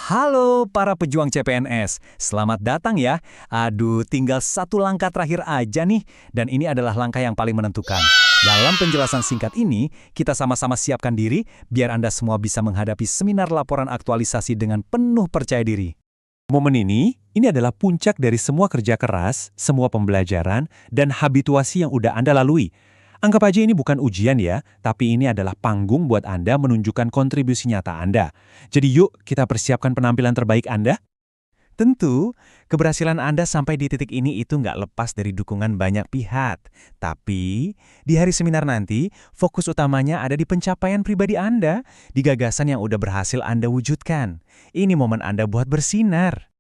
Halo para pejuang CPNS, selamat datang ya. Aduh, tinggal satu langkah terakhir aja nih, dan ini adalah langkah yang paling menentukan. Dalam penjelasan singkat ini, kita sama-sama siapkan diri biar Anda semua bisa menghadapi seminar laporan aktualisasi dengan penuh percaya diri. Momen ini adalah puncak dari semua kerja keras, semua pembelajaran, dan habituasi yang udah Anda lalui. Anggap aja ini bukan ujian ya, tapi ini adalah panggung buat Anda menunjukkan kontribusi nyata Anda. Jadi yuk kita persiapkan penampilan terbaik Anda. Tentu, keberhasilan Anda sampai di titik ini itu nggak lepas dari dukungan banyak pihak. Tapi, di hari seminar nanti, fokus utamanya ada di pencapaian pribadi Anda, di gagasan yang udah berhasil Anda wujudkan. Ini momen Anda buat bersinar.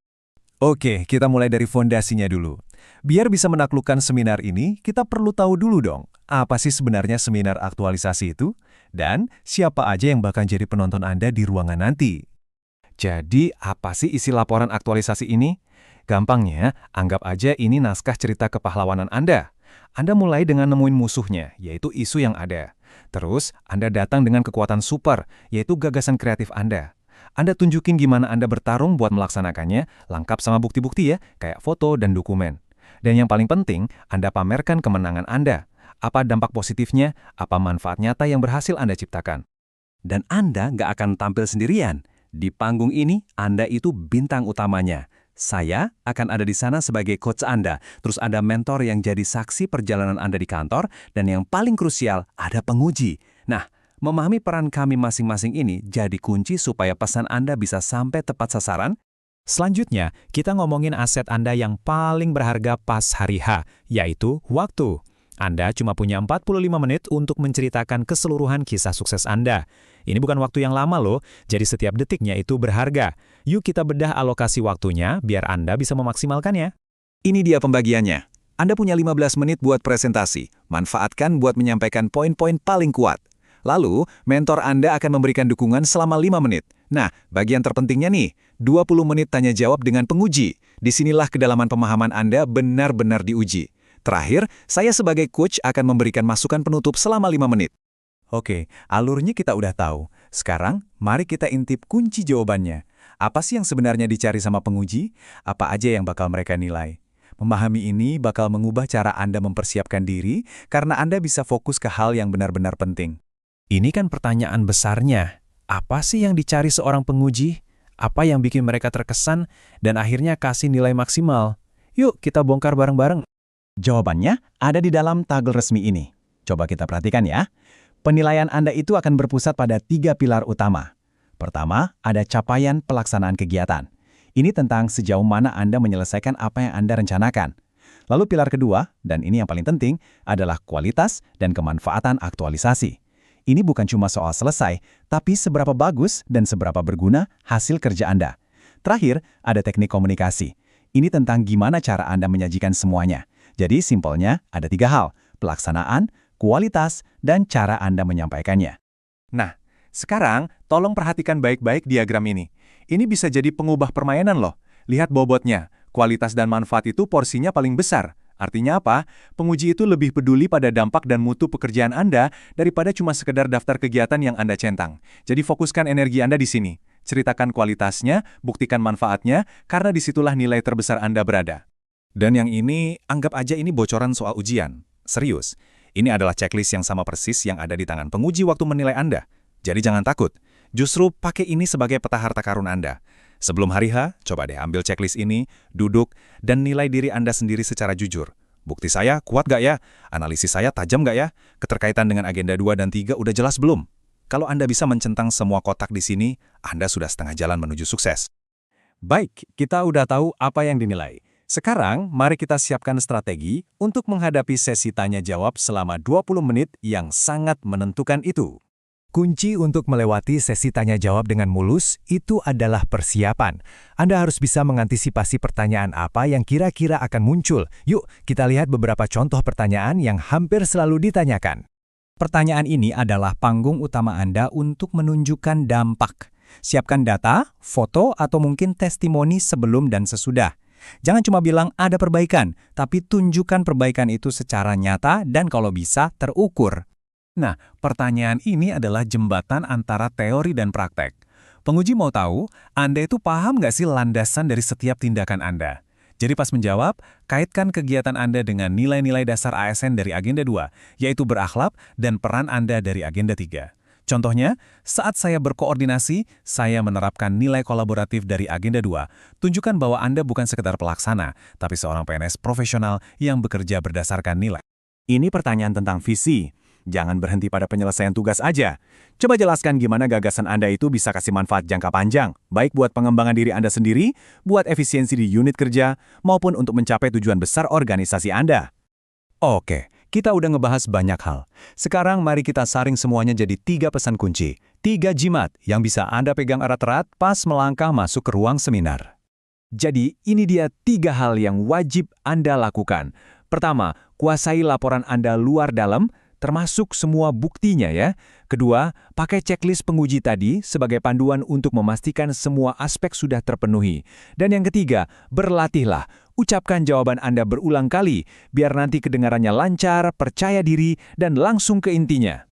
Oke, kita mulai dari fondasinya dulu. Biar bisa menaklukkan seminar ini, kita perlu tahu dulu dong, apa sih sebenarnya seminar aktualisasi itu? Dan siapa aja yang bakal jadi penonton Anda di ruangan nanti? Jadi, apa sih isi laporan aktualisasi ini? Gampangnya, anggap aja ini naskah cerita kepahlawanan Anda. Anda mulai dengan nemuin musuhnya, yaitu isu yang ada. Terus, Anda datang dengan kekuatan super, yaitu gagasan kreatif Anda. Anda tunjukin gimana Anda bertarung buat melaksanakannya, lengkap sama bukti-bukti ya, kayak foto dan dokumen. Dan yang paling penting, Anda pamerkan kemenangan Anda. Apa dampak positifnya, apa manfaat nyata yang berhasil Anda ciptakan. Dan Anda nggak akan tampil sendirian. Di panggung ini, Anda itu bintang utamanya. Saya akan ada di sana sebagai coach Anda. Terus ada mentor yang jadi saksi perjalanan Anda di kantor. Dan yang paling krusial, ada penguji. Nah, memahami peran kami masing-masing ini jadi kunci supaya pesan Anda bisa sampai tepat sasaran. Selanjutnya, kita ngomongin aset Anda yang paling berharga pas hari H, yaitu waktu. Anda cuma punya 45 menit untuk menceritakan keseluruhan kisah sukses Anda. Ini bukan waktu yang lama loh, jadi setiap detiknya itu berharga. Yuk kita bedah alokasi waktunya biar Anda bisa memaksimalkannya. Ini dia pembagiannya. Anda punya 15 menit buat presentasi. Manfaatkan buat menyampaikan poin-poin paling kuat. Lalu, mentor Anda akan memberikan dukungan selama 5 menit. Nah, bagian terpentingnya nih, 20 menit tanya jawab dengan penguji. Disinilah kedalaman pemahaman Anda benar-benar diuji. Terakhir, saya sebagai coach akan memberikan masukan penutup selama 5 menit. Oke, alurnya kita udah tahu. Sekarang, mari kita intip kunci jawabannya. Apa sih yang sebenarnya dicari sama penguji? Apa aja yang bakal mereka nilai? Memahami ini bakal mengubah cara Anda mempersiapkan diri karena Anda bisa fokus ke hal yang benar-benar penting. Ini kan pertanyaan besarnya. Apa sih yang dicari seorang penguji? Apa yang bikin mereka terkesan dan akhirnya kasih nilai maksimal? Yuk kita bongkar bareng-bareng. Jawabannya ada di dalam tagel resmi ini. Coba kita perhatikan ya. Penilaian Anda itu akan berpusat pada 3 pilar utama. Pertama, ada capaian pelaksanaan kegiatan. Ini tentang sejauh mana Anda menyelesaikan apa yang Anda rencanakan. Lalu pilar kedua, dan ini yang paling penting, adalah kualitas dan kemanfaatan aktualisasi. Ini bukan cuma soal selesai, tapi seberapa bagus dan seberapa berguna hasil kerja Anda. Terakhir, ada teknik komunikasi. Ini tentang gimana cara Anda menyajikan semuanya. Jadi simpelnya ada 3 hal, pelaksanaan, kualitas, dan cara Anda menyampaikannya. Nah, sekarang tolong perhatikan baik-baik diagram ini. Ini bisa jadi pengubah permainan loh. Lihat bobotnya, kualitas dan manfaat itu porsinya paling besar. Artinya apa? Penguji itu lebih peduli pada dampak dan mutu pekerjaan Anda daripada cuma sekedar daftar kegiatan yang Anda centang. Jadi fokuskan energi Anda di sini. Ceritakan kualitasnya, buktikan manfaatnya, karena disitulah nilai terbesar Anda berada. Dan yang ini, anggap aja ini bocoran soal ujian. Serius, ini adalah checklist yang sama persis yang ada di tangan penguji waktu menilai Anda. Jadi jangan takut, justru pakai ini sebagai peta harta karun Anda. Sebelum hari H, coba deh ambil checklist ini, duduk, dan nilai diri Anda sendiri secara jujur. Bukti saya kuat gak ya? Analisis saya tajam gak ya? Keterkaitan dengan agenda 2 dan 3 udah jelas belum? Kalau Anda bisa mencentang semua kotak di sini, Anda sudah setengah jalan menuju sukses. Baik, kita udah tahu apa yang dinilai. Sekarang, mari kita siapkan strategi untuk menghadapi sesi tanya-jawab selama 20 menit yang sangat menentukan itu. Kunci untuk melewati sesi tanya-jawab dengan mulus itu adalah persiapan. Anda harus bisa mengantisipasi pertanyaan apa yang kira-kira akan muncul. Yuk, kita lihat beberapa contoh pertanyaan yang hampir selalu ditanyakan. Pertanyaan ini adalah panggung utama Anda untuk menunjukkan dampak. Siapkan data, foto, atau mungkin testimoni sebelum dan sesudah. Jangan cuma bilang ada perbaikan, tapi tunjukkan perbaikan itu secara nyata dan kalau bisa terukur. Nah, pertanyaan ini adalah jembatan antara teori dan praktek. Penguji mau tahu, Anda itu paham nggak sih landasan dari setiap tindakan Anda? Jadi pas menjawab, kaitkan kegiatan Anda dengan nilai-nilai dasar ASN dari Agenda 2, yaitu berakhlak dan peran Anda dari Agenda 3. Contohnya, saat saya berkoordinasi, saya menerapkan nilai kolaboratif dari Agenda 2. Tunjukkan bahwa Anda bukan sekedar pelaksana, tapi seorang PNS profesional yang bekerja berdasarkan nilai. Ini pertanyaan tentang visi. Jangan berhenti pada penyelesaian tugas aja. Coba jelaskan gimana gagasan Anda itu bisa kasih manfaat jangka panjang, baik buat pengembangan diri Anda sendiri, buat efisiensi di unit kerja, maupun untuk mencapai tujuan besar organisasi Anda. Oke, kita udah ngebahas banyak hal. Sekarang mari kita saring semuanya jadi 3 pesan kunci, 3 jimat yang bisa Anda pegang erat-erat pas melangkah masuk ke ruang seminar. Jadi, ini dia 3 hal yang wajib Anda lakukan. Pertama, kuasai laporan Anda luar dalam, termasuk semua buktinya ya. Kedua, pakai checklist penguji tadi sebagai panduan untuk memastikan semua aspek sudah terpenuhi. Dan yang ketiga, berlatihlah. Ucapkan jawaban Anda berulang kali, biar nanti kedengarannya lancar, percaya diri, dan langsung ke intinya.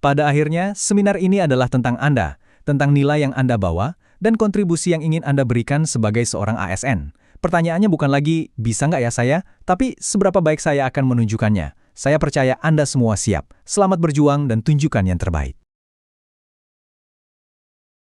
Pada akhirnya, seminar ini adalah tentang Anda, tentang nilai yang Anda bawa, dan kontribusi yang ingin Anda berikan sebagai seorang ASN. Pertanyaannya bukan lagi, bisa nggak ya saya? Tapi, seberapa baik saya akan menunjukkannya? Saya percaya Anda semua siap. Selamat berjuang dan tunjukkan yang terbaik.